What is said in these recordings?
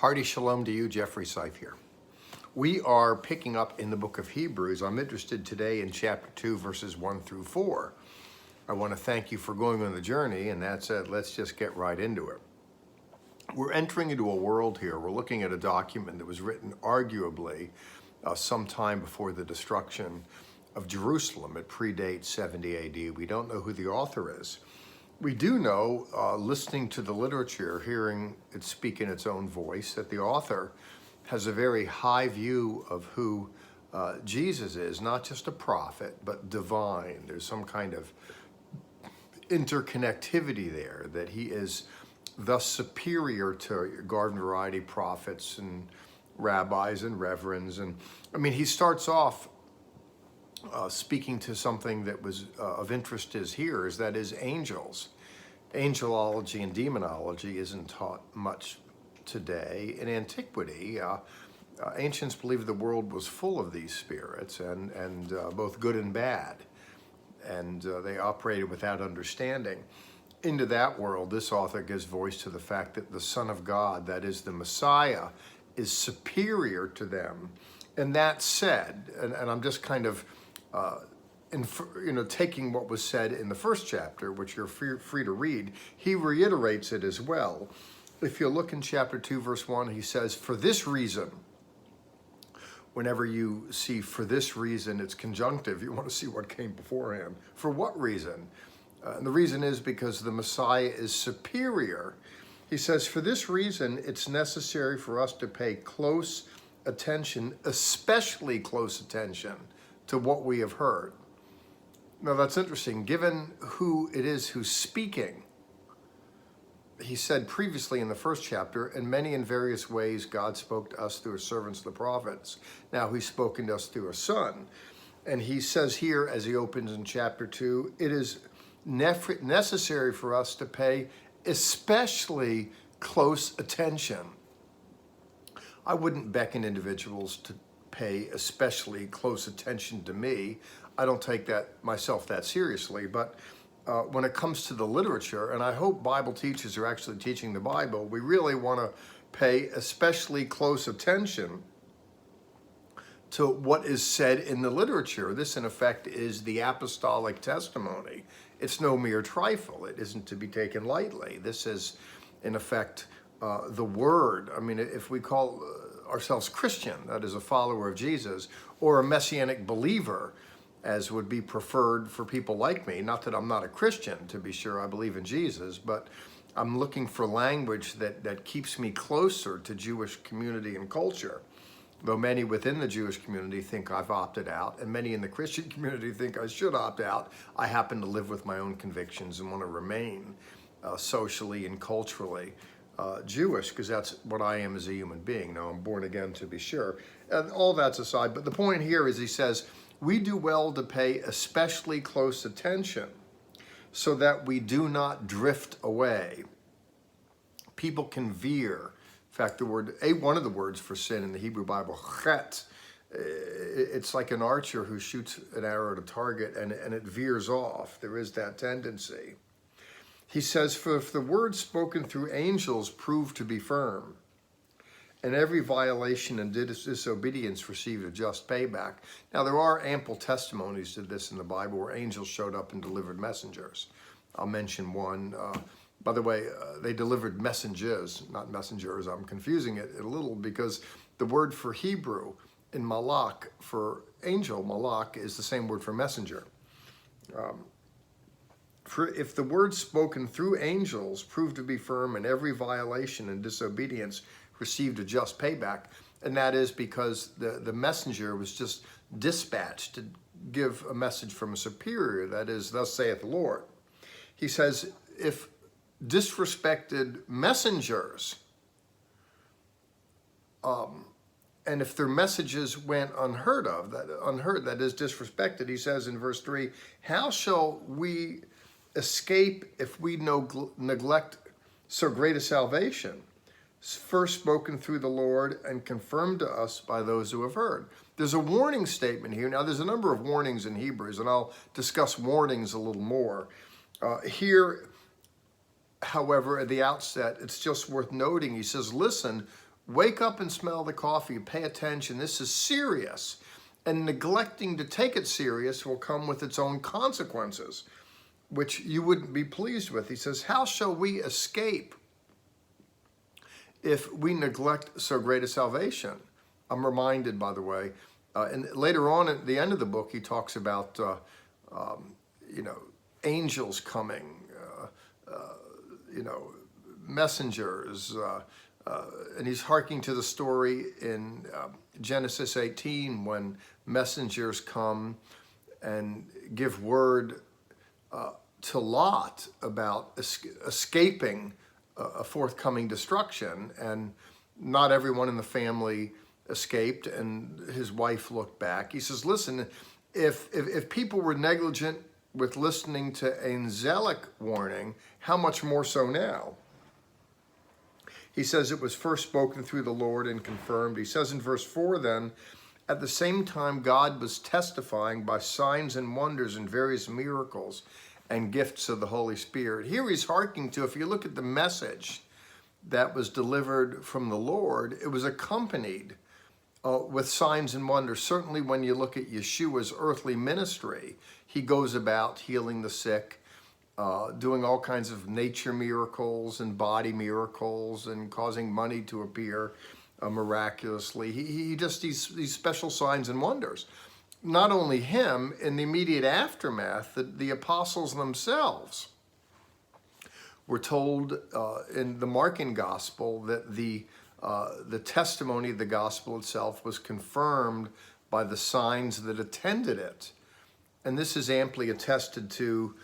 Hearty shalom to you, Jeffrey Seif here. We are picking up in the book of Hebrews. I'm interested today in chapter 2, verses 1 through 4. I want to thank you for going on the journey, and that said, let's just get right into it. We're entering into a world here. We're looking at a document that was written arguably sometime before the destruction of Jerusalem. It predates 70 AD. We don't know who the author is. We do know, listening to the literature, hearing it speak in its own voice, that the author has a very high view of who Jesus is, not just a prophet, but divine. There's some kind of interconnectivity there, that he is thus superior to garden variety prophets and rabbis and reverends. And I mean, he starts off speaking to something that was of interest to his hearers, that is angels. Angelology and demonology isn't taught much today. In antiquity, ancients believed the world was full of these spirits, and both good and bad, and they operated without understanding. Into that world, this author gives voice to the fact that the Son of God, that is the Messiah, is superior to them. And that said, and I'm just kind of taking what was said in the first chapter, which you're free to read, he reiterates it as well. If you look in chapter 2, verse 1, he says, for this reason. Whenever you see for this reason, it's conjunctive. You want to see what came beforehand. For what reason? And the reason is because the Messiah is superior. He says, for this reason, it's necessary for us to pay close attention, especially close attention, to what we have heard. Now that's interesting, given who it is who's speaking. He said previously in the first chapter, in many and various ways God spoke to us through his servants, the prophets. Now he's spoken to us through a son. And he says here, as he opens in chapter 2, it is necessary for us to pay especially close attention. I wouldn't beckon individuals to pay especially close attention to me. I don't take that myself that seriously, but when it comes to the literature, and I hope Bible teachers are actually teaching the Bible, we really want to pay especially close attention to what is said in the literature. This, in effect, is the apostolic testimony. It's no mere trifle. It isn't to be taken lightly. This is, in effect, the Word. I mean, if we call ourselves Christian, that is a follower of Jesus, or a messianic believer, as would be preferred for people like me. Not that I'm not a Christian, to be sure, I believe in Jesus, but I'm looking for language that keeps me closer to Jewish community and culture. Though many within the Jewish community think I've opted out, and many in the Christian community think I should opt out, I happen to live with my own convictions and want to remain socially and culturally Jewish, because that's what I am as a human being. Now, I'm born again, to be sure. And all that's aside, but the point here is he says, we do well to pay especially close attention so that we do not drift away. People can veer. In fact, one of the words for sin in the Hebrew Bible, chet, it's like an archer who shoots an arrow at a target and it veers off. There is that tendency. He says, for if the words spoken through angels prove to be firm, and every violation and disobedience received a just payback. Now, there are ample testimonies to this in the Bible where angels showed up and delivered messengers. I'll mention one. By the way, they delivered messengers, not messengers. I'm confusing it a little because the word for Hebrew in malak, for angel, malak, is the same word for messenger. If the words spoken through angels proved to be firm and every violation and disobedience received a just payback, and that is because the messenger was just dispatched to give a message from a superior, that is, thus saith the Lord. He says, if disrespected messengers, and if their messages went unheard, that is disrespected, he says in verse 3, how shall we escape if we neglect so great a salvation, first spoken through the Lord and confirmed to us by those who have heard? There's a warning statement here. Now, there's a number of warnings in Hebrews, and I'll discuss warnings a little more. Here, however, at the outset, it's just worth noting, he says, listen, Wake up and smell the coffee. Pay attention. This is serious. And neglecting to take it serious will come with its own consequences, which you wouldn't be pleased with. He says, how shall we escape if we neglect so great a salvation? I'm reminded, by the way, and later on at the end of the book, he talks about, angels coming, messengers, and he's harking to the story in Genesis 18 when messengers come and give word to Lot about escaping a forthcoming destruction, and not everyone in the family escaped, and his wife looked back. He says, listen, if people were negligent with listening to angelic warning, how much more so now? He says it was first spoken through the Lord and confirmed. He says in verse 4 then, at the same time God was testifying by signs and wonders and various miracles and gifts of the Holy Spirit. Here he's harking to, if you look at the message that was delivered from the Lord, it was accompanied with signs and wonders. Certainly when you look at Yeshua's earthly ministry, he goes about healing the sick, doing all kinds of nature miracles and body miracles and causing money to appear miraculously. He just these special signs and wonders. Not only him, in the immediate aftermath, the apostles themselves were told in the Markan gospel that the testimony of the gospel itself was confirmed by the signs that attended it. And this is amply attested to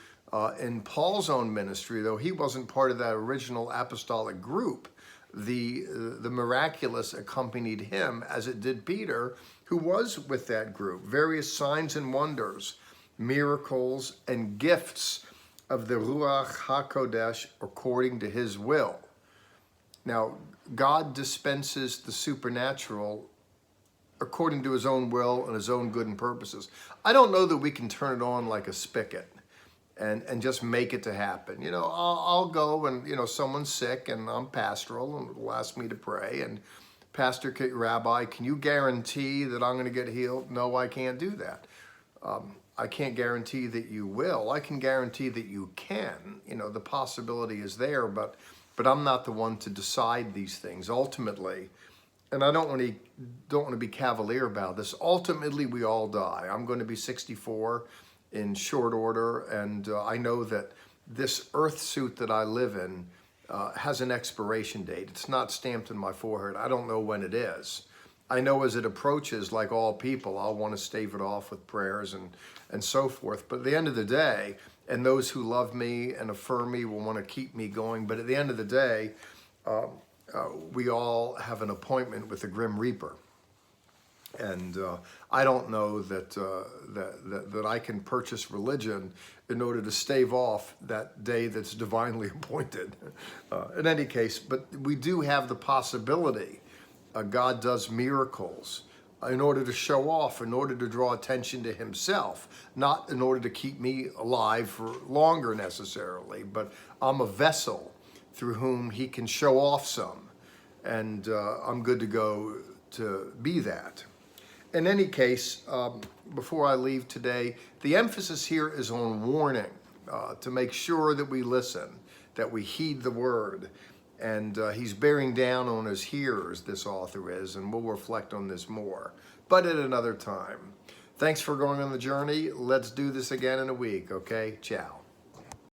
in Paul's own ministry, though he wasn't part of that original apostolic group. The miraculous accompanied him as it did Peter, who was with that group. Various signs and wonders, miracles, and gifts of the Ruach HaKodesh according to his will. Now, God dispenses the supernatural according to his own will and his own good and purposes. I don't know that we can turn it on like a spigot and just make it to happen. You know, I'll go and, someone's sick and I'm pastoral and will ask me to pray. And Pastor, Rabbi, can you guarantee that I'm going to get healed? No, I can't do that. I can't guarantee that you will. I can guarantee that you can. The possibility is there, but I'm not the one to decide these things ultimately. And I don't want to be cavalier about this. Ultimately, we all die. I'm going to be 64 in short order, and I know that this earth suit that I live in has an expiration date. It's not stamped in my forehead. I don't know when it is. I know as it approaches, like all people, I'll want to stave it off with prayers and so forth. But at the end of the day, and those who love me and affirm me will want to keep me going. But at the end of the day, we all have an appointment with the Grim Reaper. And I don't know that I can purchase religion in order to stave off that day that's divinely appointed. In any case, but we do have the possibility. God does miracles in order to show off, in order to draw attention to himself, not in order to keep me alive for longer necessarily, but I'm a vessel through whom he can show off some. And I'm good to go to be that. In any case, before I leave today, the emphasis here is on warning, to make sure that we listen, that we heed the word. And he's bearing down on his hearers, this author is, and we'll reflect on this more, but at another time. Thanks for going on the journey. Let's do this again in a week, okay? Ciao.